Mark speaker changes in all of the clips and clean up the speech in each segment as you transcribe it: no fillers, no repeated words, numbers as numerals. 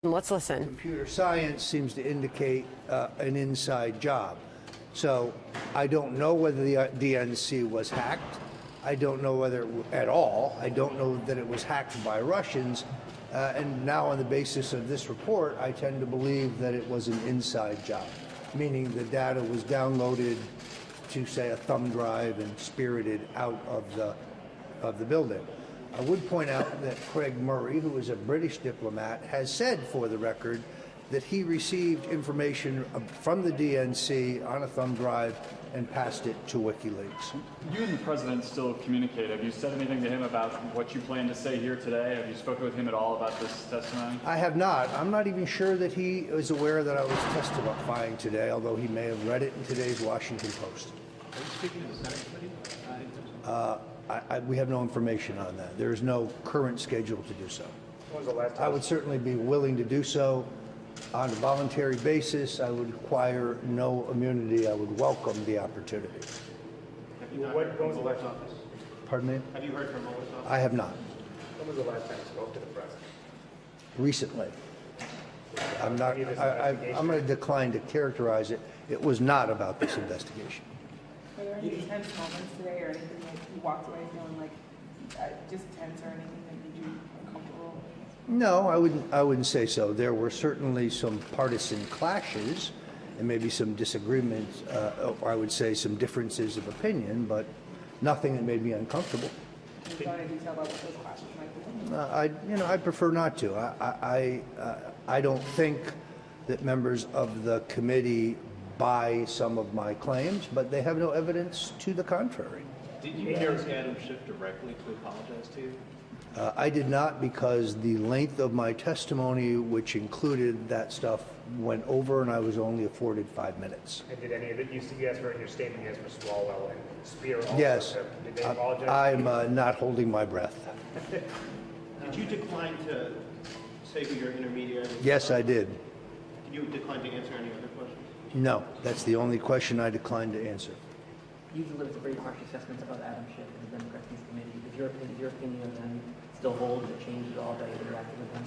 Speaker 1: Let's listen.
Speaker 2: Computer science seems to indicate an inside job. So I don't know whether the DNC was hacked. I don't know whether at all. I don't know that it was hacked by Russians. And now on the basis of this report, I tend to believe that it was an inside job, meaning the data was downloaded to, say, a thumb drive and spirited out of the building. I would point out that Craig Murray, who is a British diplomat, has said for the record that he received information from the DNC on a thumb drive and passed it to WikiLeaks.
Speaker 3: You and the president still communicate. Have you said anything to him about what you plan to say here today? Have you spoken with him at all about this testimony?
Speaker 2: I have not. I'm not even sure that he is aware that I was testifying today, although he may have read it in today's Washington Post.
Speaker 4: Are you speaking to the Senate committee?
Speaker 2: We have no information on that. There is no current schedule to do so.
Speaker 4: When was the last time?
Speaker 2: I would certainly be willing to do so on a voluntary basis. I would require no immunity. I would welcome the opportunity.
Speaker 4: When was the last time?
Speaker 2: Pardon me?
Speaker 4: Have you heard from Mueller's office?
Speaker 2: I have not.
Speaker 4: When was the last time you spoke to the president?
Speaker 2: Recently. I'm going to decline to characterize it. It was not about this investigation.
Speaker 5: Were there any tense moments today or anything that you walked away feeling like just tense or anything that made you uncomfortable?
Speaker 2: No, I wouldn't say so. There were certainly some partisan clashes and maybe some disagreements, or I would say some differences of opinion, but nothing that made me uncomfortable.
Speaker 5: Can you go into detail about what those clashes might be?
Speaker 2: I prefer not to. I don't think that members of the committee buy some of my claims, but they have no evidence to the contrary.
Speaker 6: Did you ask Adam Schiff directly to apologize to you?
Speaker 2: I did not, because the length of my testimony, which included that stuff, went over, and I was only afforded 5 minutes.
Speaker 4: And did any of it, you asked for in your statement, you asked for Swalwell and Spear also.
Speaker 2: Yes.
Speaker 4: Did they apologize?
Speaker 2: I'm not holding my breath.
Speaker 6: Did you decline to say who your intermediary was?
Speaker 2: Yes, I did.
Speaker 6: Did you decline to answer any other questions?
Speaker 2: No, that's the only question I declined to answer.
Speaker 7: You delivered some very harsh assessments about Adam Schiff and the Democrats in this committee. Does your opinion of them still hold? Does it change at all that you interacted with them?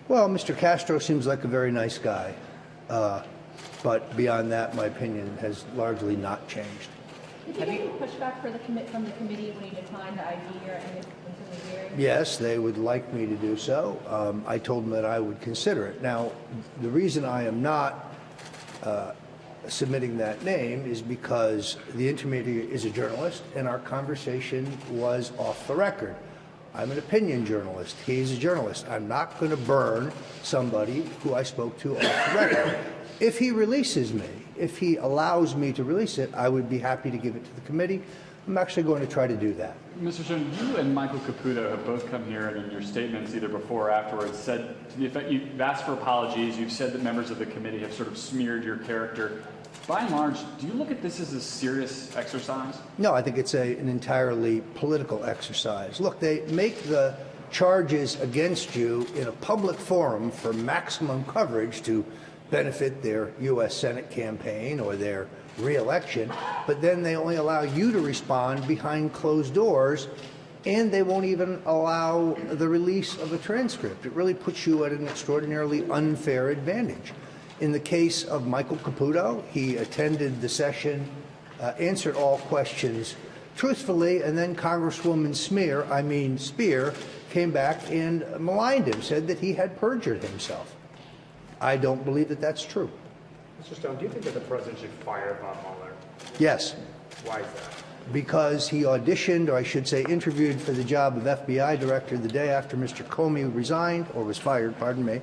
Speaker 2: Well, Mr. Castro seems like a very nice guy. But beyond that, my opinion has largely not changed.
Speaker 8: Did you get any pushback from the committee when you declined the ID or any hearing?
Speaker 2: Yes, they would like me to do so. I told them that I would consider it. Now, the reason I am not submitting that name is because the intermediary is a journalist, and our conversation was off the record. I'm an opinion journalist. He's a journalist. I'm not going to burn somebody who I spoke to off the record. If he releases me, if he allows me to release it, I would be happy to give it to the committee. I'm actually going to try to do that.
Speaker 3: Mr. Stone, you and Michael Caputo have both come here and in your statements, either before or afterwards, said to the effect you've asked for apologies. You've said that members of the committee have sort of smeared your character. By and large, do you look at this as a serious exercise?
Speaker 2: No, I think it's an entirely political exercise. Look, they make the charges against you in a public forum for maximum coverage to benefit their U.S. Senate campaign or their re-election, but then they only allow you to respond behind closed doors, and they won't even allow the release of a transcript. It really puts you at an extraordinarily unfair advantage. In the case of Michael Caputo, he attended the session, answered all questions truthfully, and then Congresswoman Spear came back and maligned him, said that he had perjured himself. I don't believe that that's true.
Speaker 4: Mr. Stone, do you think that the president should fire Bob Mueller?
Speaker 2: Yes.
Speaker 4: Why is that?
Speaker 2: Because he auditioned, or I should say interviewed, for the job of FBI director the day after Mr. Comey resigned, or was fired, pardon me,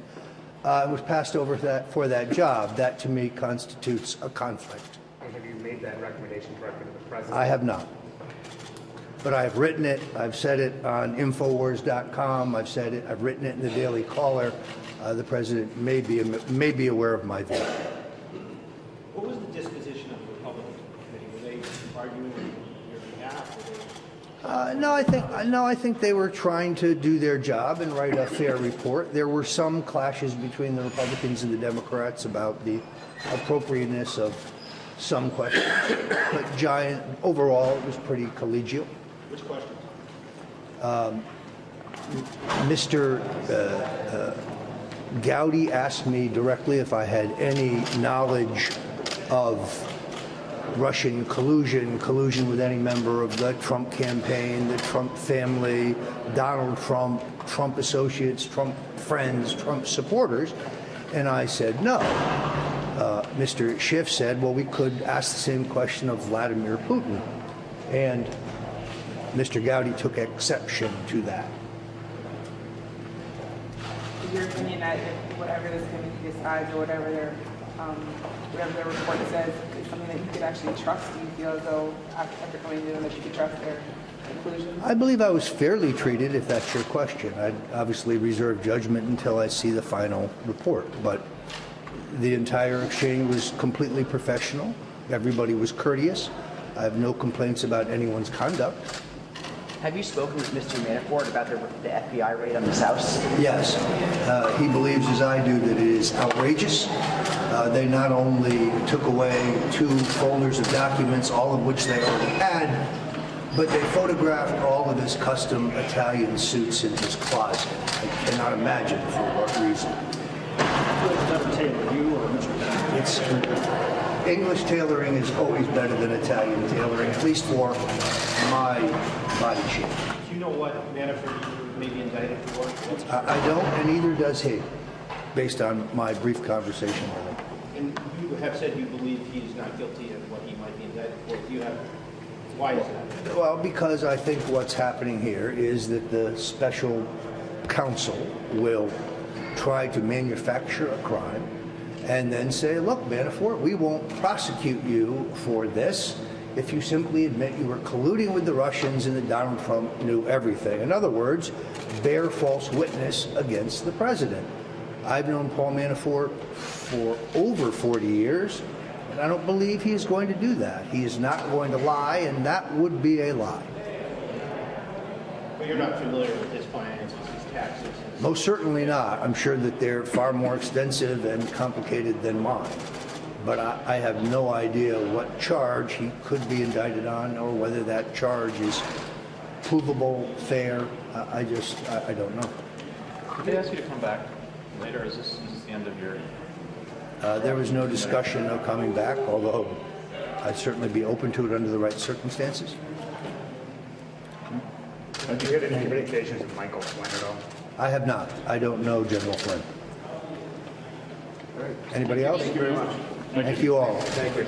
Speaker 2: was passed over for that job. That, to me, constitutes a conflict.
Speaker 4: And have you made that recommendation directly to the president?
Speaker 2: I have not. But I've written it. I've said it on Infowars.com. I've said it. I've written it in the Daily Caller. The president may be aware of my view.
Speaker 6: What was the disposition of the Republican committee? Were they arguing on your behalf?
Speaker 2: No, I think they were trying to do their job and write a fair report. There were some clashes between the Republicans and the Democrats about the appropriateness of some questions, but overall, it was pretty collegial.
Speaker 6: Which questions?
Speaker 2: Gowdy asked me directly if I had any knowledge of Russian collusion with any member of the Trump campaign, the Trump family, Donald Trump, Trump associates, Trump friends, Trump supporters, and I said no. Mr. Schiff said, well, we could ask the same question of Vladimir Putin, and Mr. Gowdy took exception to that.
Speaker 5: Is your opinion that if whatever this committee decides or whatever their report says is something that you could actually trust? Do you feel as though after coming to them that you could trust their conclusions?
Speaker 2: I believe I was fairly treated, if that's your question. I'd obviously reserve judgment until I see the final report, but the entire exchange was completely professional. Everybody was courteous. I have no complaints about anyone's conduct.
Speaker 1: Have you spoken with Mr. Manafort about the FBI raid on his house?
Speaker 2: Yes. He believes, as I do, that it is outrageous. They not only took away 2 folders of documents, all of which they already had, but they photographed all of his custom Italian suits in his closet. I cannot imagine for what reason. It's English tailoring is always better than Italian tailoring, at least for my body shape.
Speaker 6: Do you know what Manafort may be indicted for?
Speaker 2: I don't, and neither does he, based on my brief conversation with him.
Speaker 6: And you have said you believe he is not guilty of what he might be indicted for. Do you have? Why is that?
Speaker 2: Well, because I think what's happening here is that the special counsel will try to manufacture a crime and then say, look, Manafort, we won't prosecute you for this if you simply admit you were colluding with the Russians and that Donald Trump knew everything. In other words, bear false witness against the president. I've known Paul Manafort for over 40 years, and I don't believe he is going to do that. He is not going to lie, and that would be a lie.
Speaker 6: But you're not familiar with his finances, his taxes?
Speaker 2: Most certainly not. I'm sure that they're far more extensive and complicated than mine. But I have no idea what charge he could be indicted on or whether that charge is provable, fair. I don't know.
Speaker 9: Could they ask you to come back later? Is this the end of your...
Speaker 2: There was no discussion of coming back, although I'd certainly be open to it under the right circumstances.
Speaker 4: Have you had any communications with Michael Flynn at all?
Speaker 2: I have not. I don't know General Flynn. Anybody else?
Speaker 4: Thank you very much.
Speaker 2: Thank you all.
Speaker 4: Thank you.